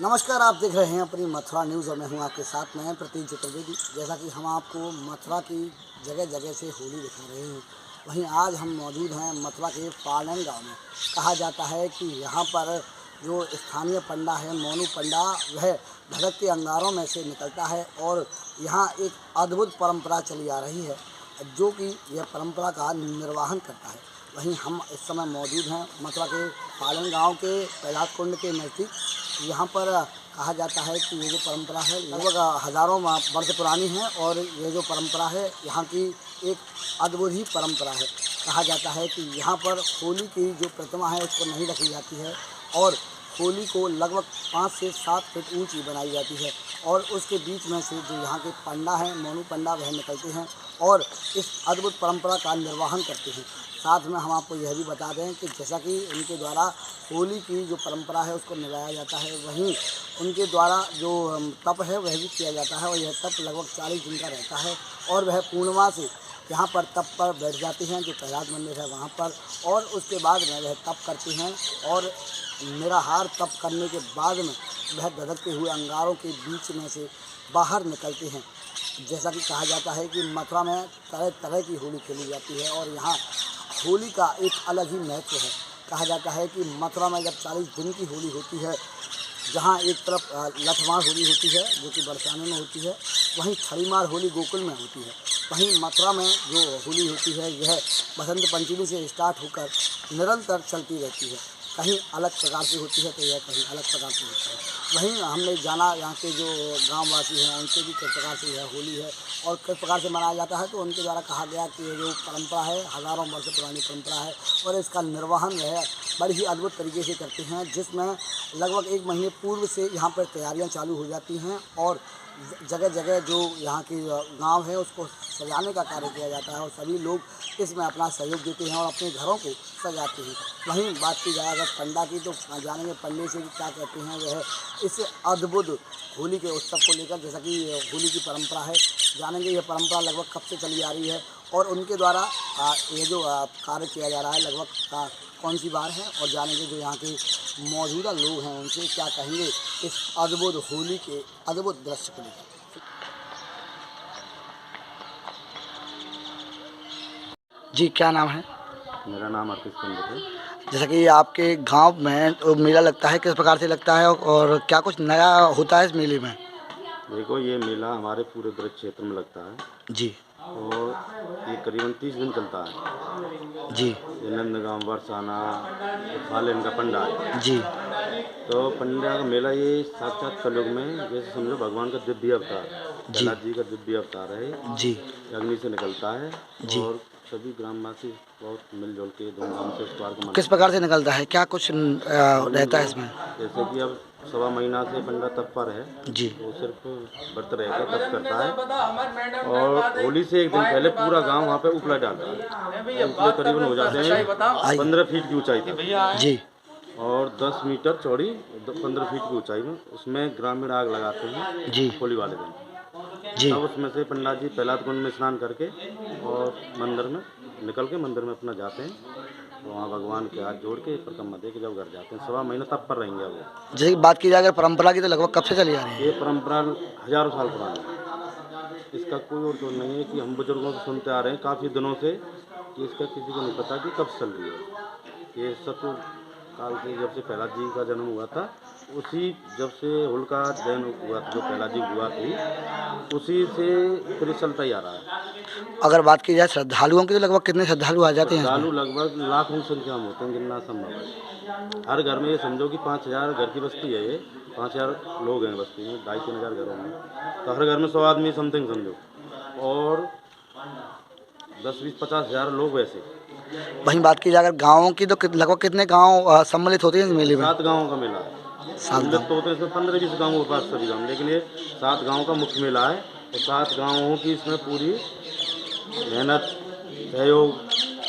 नमस्कार, आप देख रहे हैं अपनी मथुरा न्यूज़ और मैं हूं आपके साथ में प्रतीक चतुर्वेदी। जैसा कि हम आपको मथुरा की जगह जगह से होली दिखा रहे हैं, वहीं आज हम मौजूद हैं मथुरा के पालन गांव में। कहा जाता है कि यहाँ पर जो स्थानीय पंडा है मोनू पंडा, वह धड़क के अंगारों में से निकलता है और यहाँ एक अद्भुत परंपरा चली आ रही है जो कि यह परंपरा का निर्वहन करता है। वहीं हम इस समय मौजूद हैं मथुरा के पालन गांव के कैलाश कुंड के नज़दीक। यहाँ पर कहा जाता है कि ये जो परंपरा है लगभग हज़ारों वर्ष पुरानी है और ये जो परंपरा है यहाँ की एक अद्भुत ही परंपरा है। कहा जाता है कि यहाँ पर होली की जो प्रतिमा है उसको नहीं रखी जाती है और होली को लगभग 5 से 7 फीट ऊंची बनाई जाती है और उसके बीच में से जो यहाँ के पंडा हैं मोनू पंडा, वह निकलते हैं और इस अद्भुत परंपरा का निर्वहन करते हैं। साथ में हम आपको यह भी बता दें कि जैसा कि उनके द्वारा होली की जो परंपरा है उसको निभाया जाता है, वहीं उनके द्वारा जो तप है वह भी किया जाता है और यह तप लगभग 40 दिन का रहता है और वह पूर्णिमा से यहाँ पर तप पर बैठ जाती हैं, जो कैलाश मंदिर है वहाँ पर, और उसके बाद में वह तप करती हैं और निराहार तप करने के बाद में वह धधकते हुए अंगारों के बीच में से बाहर निकलते हैं। जैसा कि कहा जाता है कि मथुरा में तरह तरह की होली खेली जाती है और यहाँ होली का एक अलग ही महत्व है। कहा जाता है कि मथुरा में जब 40 दिन की होली होती है, जहाँ एक तरफ लठमार होली होती है जो कि बरसाने में होती है, वहीं छड़ीमार होली गोकुल में होती है। वहीं मथुरा में जो होली होती है यह बसंत पंचमी से स्टार्ट होकर निरंतर चलती रहती है। कहीं अलग प्रकार से होती है तो यह कहीं अलग प्रकार से होती है। वहीं हमने जाना यहाँ के जो गांववासी हैं उनसे भी किस प्रकार से यह होली है और किस प्रकार से मनाया जाता है, तो उनके द्वारा कहा गया कि ये जो परंपरा है हज़ारों वर्ष पुरानी परंपरा है और इसका निर्वहन वह बड़ी ही अद्भुत तरीके से करते हैं, जिसमें लगभग 1 महीने पूर्व से यहाँ पर तैयारियाँ चालू हो जाती हैं और जगह जगह जो यहाँ की गांव है उसको सजाने का कार्य किया जाता है और सभी लोग इसमें अपना सहयोग देते हैं और अपने घरों को सजाते हैं। वहीं बात की जाए अगर पंडा की, तो जानेंगे पंडे से क्या कहते हैं वह इस अद्भुत होली के उत्सव को लेकर। जैसा कि होली की परंपरा है, जानेंगे यह परंपरा लगभग कब से चली आ रही है और उनके द्वारा ये जो कार्य किया जा रहा है लगभग कौन सी बार है, और जानेंगे जो यहाँ के मौजूदा लोग हैं उनसे क्या कहेंगे इस अद्भुत होली के अद्भुत दृश्य को लेकर। जी, क्या नाम है? मेरा नाम अर्पित पंडित है। जैसा कि आपके गांव में तो मेला लगता है, किस प्रकार से लगता है और क्या कुछ नया होता है इस मेले में? देखो, ये मेला हमारे पूरे ब्रज क्षेत्र में लगता है जी और ये करीबन 30 दिन चलता है। जी ये नंदगांव बरसाना फालेन का पंडा है। जी तो पंडा का मेला ये साक्षात कलयुग में जैसे समझो भगवान का दिव्य अवतार, जी कैलाश जी का दिव्य अवतार है। जी अग्नि से निकलता है जी। और सभी ग्रामवासी बहुत मिलजुल के धूमधाम से इस त्योहार को किस प्रकार से निकलता है, क्या कुछ रहता है इसमें? जैसे कि अब 1.25 महीना से पंडा तप पर है, जी वो सिर्फ व्रत रहकर तप करता है और होली से 1 दिन पहले पूरा गांव वहाँ पे उपला डालता है। उपले करीबन हो जाते हैं 15 फीट की ऊंचाई तक जी और 10 मीटर चौड़ी 15 फीट की ऊंचाई में उसमें ग्रामीण आग लगाते हैं जी होली वाले दिन। जी तब उसमें से पंडा जी कैलाश कुंड में स्नान करके और मंदिर में निकल के मंदिर में अपना जाते हैं, तो वहाँ भगवान के हाथ जोड़ के परिक्रमा दे के जब घर जाते हैं 1.25 महीना तब पर रहेंगे वो। जैसे कि बात की जाए अगर परंपरा की, तो लगभग कब से चली आ रही है? ये परंपरा हजारों साल पुरानी है, इसका कोई और तो नहीं है कि हम बुजुर्गों से सुनते आ रहे हैं काफ़ी दिनों से कि इसका किसी को नहीं पता कि कब चल रही है। ये सत्य काल से जब से कैलाश जी का जन्म हुआ था, उसी जब से होलिका दहन हुआ था, जो कैलाश जी हुआ थी, उसी से फिर चलता ही आ रहा है। अगर बात की जाए श्रद्धालुओं की, तो लगभग कितने श्रद्धालु आ जाते हैं श्रद्धालु इसमें? लगभग लाखों की संख्या में होते हैं, गिनना संभव है। हर घर में ये समझो कि 5000 घर की बस्ती है, ये 5000 लोग हैं बस्ती में, 2500-3000 घरों में, तो हर घर में 100 आदमी समथिंग समझो, और 10-20-50 हज़ार लोग वैसे। वहीं बात की जाए अगर गाँवों की, तो लगभग कितने गाँव सम्मिलित होते हैं इस मेले में? 7 गाँवों का मेला है। सम्मिलित तो होते हैं इसमें 15-20 गाँवों के पास सभी गाँव, लेकिन ये 7 गाँव का मुख्य मेला है और 7 गाँवों की इसमें पूरी मेहनत सहयोग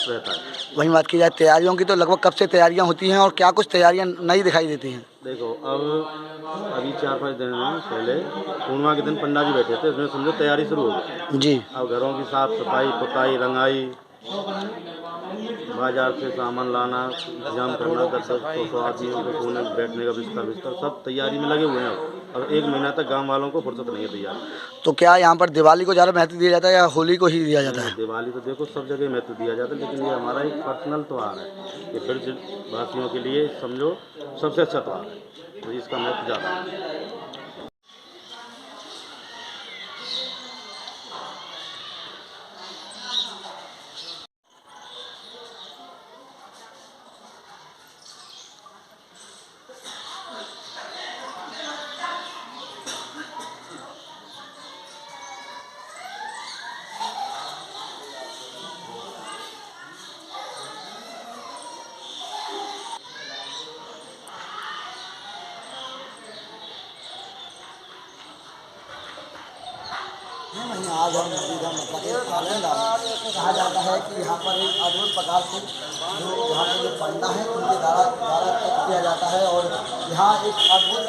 रहता है। वहीं बात की जाए तैयारियों की, तो लगभग कब से तैयारियां होती हैं और क्या कुछ तैयारियां नई दिखाई देती हैं? देखो, अभी 4-5 दिन पहले पूर्णिमा के दिन पंडा जी बैठे थे, इसमें समझो तैयारी शुरू हो गई जी अब घरों की साफ सफाई, पुताई, रंगाई बाजार से सामान लाना, इंतजाम करना, 10-100 आदमियों को सोने बैठने का बिस्तर सब तैयारी में लगे हुए हैं और 1 महीना तक गांव वालों को फुर्सत नहीं है तैयारी। तो क्या यहाँ पर दिवाली को ज़्यादा महत्व दिया जाता है या होली को ही दिया जाता है? दिवाली तो देखो सब जगह महत्व दिया जाता है, लेकिन ये हमारा एक पर्सनल त्यौहार है। ये ब्रज वासियों के लिए समझो सबसे अच्छा त्यौहार है, तो इसका महत्व ज़्यादा है। वहीं आज हम मौजूद हैं मथुरा के पालन गाँव में। कहा जाता है कि यहाँ पर एक अद्भुत प्रकार से जो यहाँ के जो पंडा हैं उनके द्वारा तप किया जाता है और यहाँ एक अद्भुत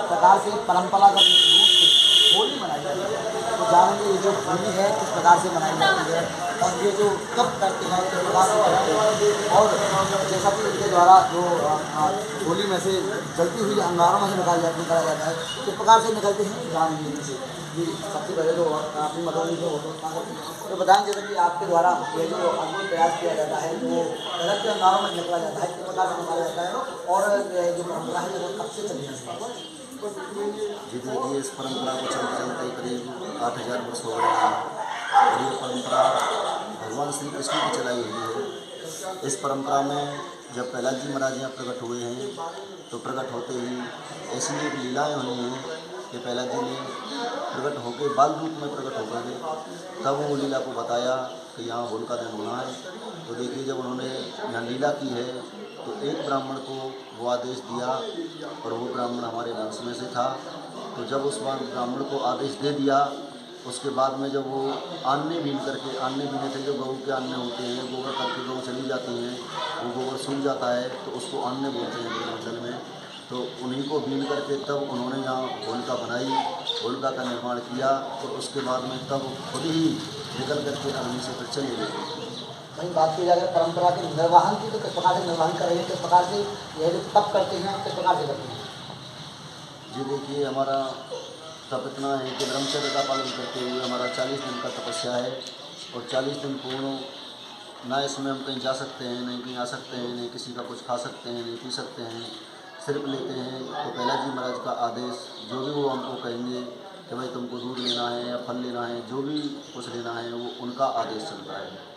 प्रकार से परंपरागत रूप से होली मनाई जाती है। तो जानेंगे ये जो होली है किस प्रकार से मनाई जाती है और ये जो कब करते हैं किस प्रकार से करते हैं और जैसा कि इनके द्वारा जो होली में से जलती हुई अंगारों में से निकाला जाता है किस प्रकार से निकलते हैं जानेंगे इनसे। जी सबसे पहले तो अपनी मदद जो होटल तो बताएं जैसे कि आपके द्वारा ये जो अद्भुत प्रयास किया जाता है जो अलग के अंगारों में निकला जाता है किस प्रकार से निकाला जाता है और जो परंपरा है वो कब से चली है? जी देखिए, इस परंपरा को चलते चलते करीब 8000 वर्ष हो गए हैं और ये परंपरा भगवान श्री कृष्ण की चलाई हुई है। इस परंपरा में जब प्रहलाद जी महाराज यहाँ प्रकट हुए हैं तो प्रकट होते ही ऐसी एक लीलाएँ हुई हैं कि प्रहलाद जी ने प्रकट होकर बाल रूप में प्रकट होकर के तब वो लीला को बताया कि यहाँ होलिका दहन होना है। तो देखिए, जब उन्होंने यहाँ लीला की है तो एक ब्राह्मण को वो आदेश दिया और वो ब्राह्मण हमारे वंश में से था। तो जब उस ब्राह्मण को आदेश दे दिया उसके बाद में जब वो आने बीन करके आने बीने थे जो गऊ के आने होते हैं गोबर करके गऊ चली जाती हैं वो गोबर सूख जाता है तो उसको आने बोलते हैं मंडल में। तो उन्हीं को बीन करके तब उन्होंने यहाँ होलिका बनाई, होलिका का निर्माण किया और उसके बाद में तब खुद ही निकल करके अग्नि से फिर चले गए। वहीं बात की जाए परंपरा के निर्वहन की तो किस प्रकार से निर्वहन कर रहे हैं, किस प्रकार से यह जो तप करते हैं किस प्रकार से करते हैं? जी देखिए, हमारा तप इतना है कि ब्रह्मचर्य का पालन करते हुए हमारा 40 दिन का तपस्या है और 40 दिन पूर्ण ना इसमें हम कहीं जा सकते हैं, नहीं कहीं आ सकते हैं, नहीं किसी का कुछ खा सकते हैं, नहीं पी सकते हैं, सिर्फ लेते हैं तो प्रहलाद जी महाराज का आदेश जो भी वो हमको कहेंगे कि भाई तुमको दूध लेना है या फल लेना है, जो भी कुछ लेना है वो उनका आदेश चलता है।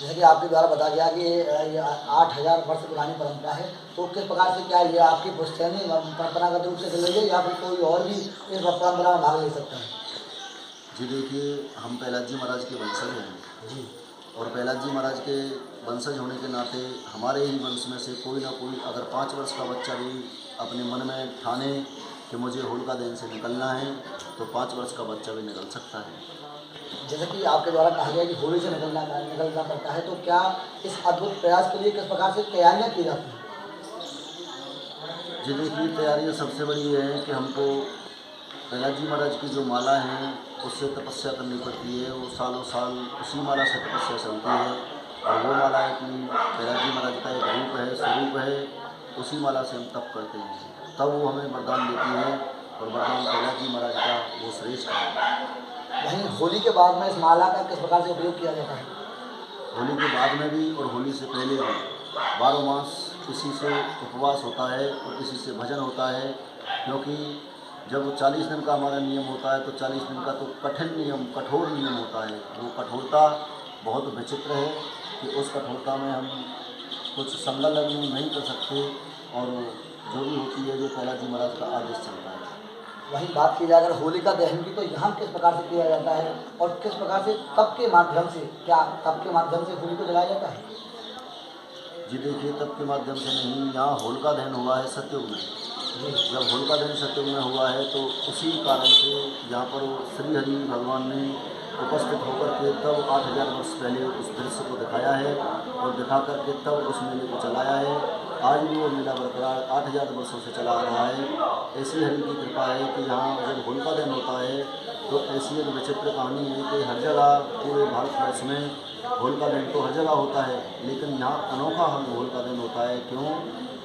जैसे कि आपके द्वारा बताया गया कि ये 8000 वर्ष पुरानी परंपरा है तो किस प्रकार से क्या ये आपकी पुश्तैनी परंपरागत रूप से चल रही है या फिर कोई और भी इस परंपरा में भाग ले सकता है? जी देखिए, हम प्रहलाद जी महाराज के वंशज हैं जी और प्रहलाद जी महाराज के वंशज होने के नाते हमारे ही वंश में से कोई ना कोई अगर 5 वर्ष का बच्चा भी अपने मन में ठाने कि मुझे होलिका दहन से निकलना है तो 5 वर्ष का बच्चा भी निकल सकता है। जैसे कि आपके द्वारा कहा गया कि होली से निकलना पड़ता है तो क्या इस अद्भुत प्रयास के लिए किस प्रकार से तैयारियाँ की जाती हैं? जी देखिए, तैयारियाँ सबसे बड़ी ये है कि हमको प्रहलाद जी महाराज की जो माला है उससे तपस्या करनी पड़ती है। वो सालों साल उसी माला से तपस्या चलती है और वो माला है कि प्रहलाद जी महाराज का एक रूप है, स्वरूप है, उसी माला से हम तप करते हैं तब वो हमें वरदान देती है और वरदान प्रहलाद जी महाराज का वो श्रेष्ठ है। वहीं होली के बाद में इस माला का किस प्रकार से उपयोग किया जाता है? होली के बाद में भी और होली से पहले भी 12 मास किसी से उपवास होता है और किसी से भजन होता है, क्योंकि जब 40 दिन का हमारा नियम होता है तो 40 दिन का तो कठिन नियम, कठोर नियम होता है। वो कठोरता बहुत विचित्र है कि उस कठोरता में हम कुछ संलग्न नहीं कर सकते और जो भी होती है जो प्रहलाद जी महाराज का आदेश चलता है। वहीं बात की जाए अगर होलिका दहन की तो यहाँ किस प्रकार से किया जाता है और किस प्रकार से तप के माध्यम से क्या तप के माध्यम से होली को जलाया जाता है? जी देखिए, तप के माध्यम से नहीं, यहाँ होलिका दहन हुआ है सतयुग में। जब होलिका दहन सतयुग में हुआ है तो उसी कारण से यहाँ पर श्री हरि भगवान ने उपस्थित होकर के तब 8000 वर्ष पहले उस दृश्य को दिखाया है और दिखा करके तब उस मेले को चलाया है। आज भी वो मेला बरकरार 8000 वर्षों से चला आ रहा है। ऐसी हरि की कृपा है कि यहाँ जब होलिका दहन होता है तो ऐसी एक विचित्र कहानी है कि हर जगह पूरे भारतवर्ष में होलिका दहन तो हर जगह होता है, लेकिन यहाँ अनोखा होलिका दहन होता है। क्यों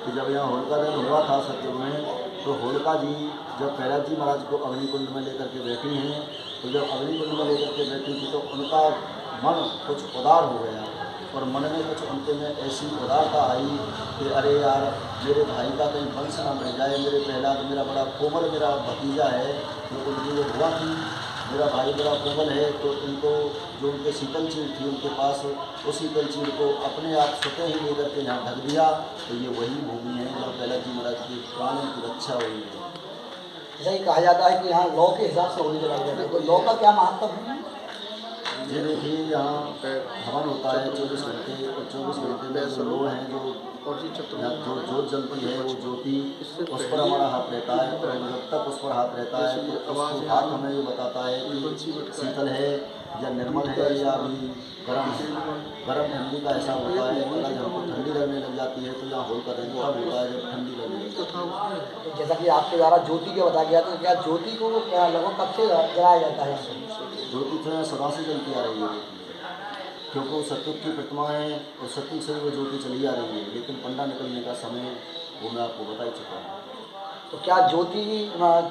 कि जब यहाँ होलिका दहन हुआ था सतयुग में, तो होलिका जी जब कैलाश जी महाराज को अग्निकुंड में लेकर के बैठी हैं, तो जब अग्निकुंड में लेकर के बैठी थी तो उनका मन कुछ उदार हो गया, और मन में कुछ उनके में ऐसी उदारता आई कि अरे यार, मेरे भाई का कहीं वंश ना मिल जाए, मेरे प्रहलाद मेरा बड़ा कोमल मेरा भतीजा है, तो उनकी जो हुआ थी मेरा भाई बड़ा कोमल है, तो इनको जो उनके शीतल चीड़ थी उनके पास, उस शीतल चीड़ को अपने आप स्वतः ही लेकर के यहाँ ढक दिया। तो ये वही भूमि है जहाँ कैलाश जी महाराज की प्राणों की रक्षा हुई है। जैसा कि कहा जाता है कि यहाँ लौ के हिसाब से होली जलाई जाती है, तो लौ का क्या महत्व है? ये देखिए, यहाँ हवन होता है 24 घंटे, और 24 घंटे में जो लोग हैं, जो जोत जलती है, वो ज्योति उस पर हमारा हाथ रहता है, और जब तक उस पर हाथ रहता है तो उसको हाथ हमें ये बताता है कि शीतल है या निर्मल है या अभी गर्म है। गर्म ठंडी का ऐसा होता है, अगर हमको ठंडी लगने लग जाती है तो यहाँ होलिका दहन तब होता है जब ठंडी लगने लगती है। तो जैसा कि आपके द्वारा ज्योति के बताया गया, तो क्या ज्योति को लगभग कब से जलाया जाता है? ज्योति तो यहाँ सदा से जलती आ रही है, क्योंकि वो सतयुग की प्रतिमा है और सतयुग से वो ज्योति चली आ रही है, लेकिन पंडा निकलने का समय वो मैं आपको बता ही चुका हूँ। तो क्या ज्योति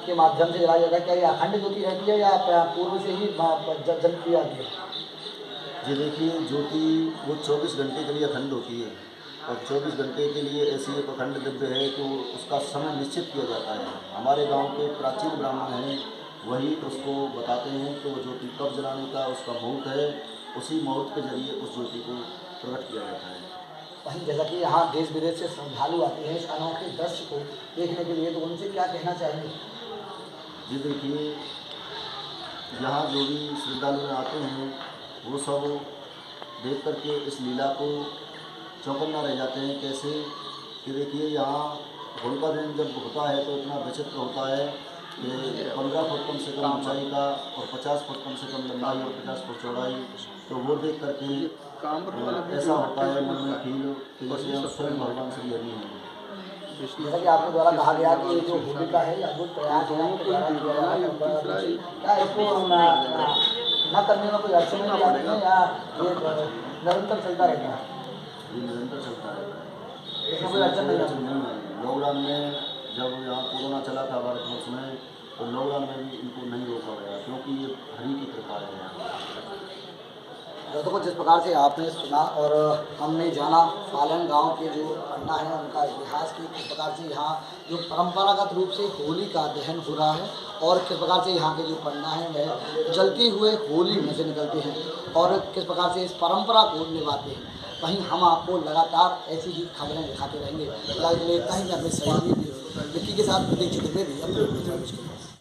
के माध्यम से जलाया जाता है? क्या ये अखंड ज्योति रहती है या पूर्व से ही जलती आती है? जी देखिए, ज्योति वो 24 घंटे के लिए अखंड होती है, और 24 घंटे के लिए ऐसी एक अखंड दिव्य है कि उसका समय निश्चित किया जाता है। हमारे गांव के प्राचीन ब्राह्मण हैं, वही उसको बताते हैं कि वो ज्योति कब जलाने का उसका मुहूर्त है, उसी मुहूर्त के जरिए उस ज्योति को प्रकट किया जाता है। वहीं जैसा कि यहाँ देश विदेश से श्रद्धालु आते हैं इस अनोखे दृश्य को देखने के लिए, तो उनसे क्या कहना चाहेंगे? जी देखिए, यहाँ जो भी श्रद्धालु आते हैं वो सब देख करके इस लीला को चौकन्ना रह जाते हैं। कैसे कि देखिए, यहाँ होलिका दहन जब होता है तो इतना विचित्र होता है कि 15 फुट कम से कम ऊंचाई का और 50 फुट कम से कम लंबाई और 50 फुट चौड़ाई, तो वो देख करके ऐसा होता है मन में फील कि जैसे हम स्वयं भगवान श्री हरि हैं। जैसा कि आपके द्वारा कहा गया कि ये जो होलिका है या जो प्रयास है आपके द्वारा किया जा रहा है, क्या इसको न करने में कोई अड़चन नहीं आती है या ये निरंतर चलता रहता है? ये निरंतर चलता रहता है, इसमें कोई अड़चन नहीं आती? नहीं है। लॉकडाउन में जब यहाँ कोरोना चला था भारतवर्ष में, तो लॉकडाउन में भी इनको नहीं रोका गया, क्योंकि ये हरि की कृपा है। दोस्तों, जिस प्रकार से आपने सुना और हमने जाना फालन गांव के जो पंडा हैं उनका इतिहास की, किस प्रकार से यहाँ जो परंपरागत रूप से होली का दहन हो रहा है और किस प्रकार से यहाँ के जो पंडा हैं वह जलते हुए होली में से निकलते हैं और किस प्रकार से इस परंपरा को निभाते हैं। वहीं हम आपको लगातार ऐसी ही खबरें दिखाते रहेंगे। फिलहाल के लिए इतना ही। मैं अपने सहयोगी विक्की के साथ प्रतीक चतुर्वेदी।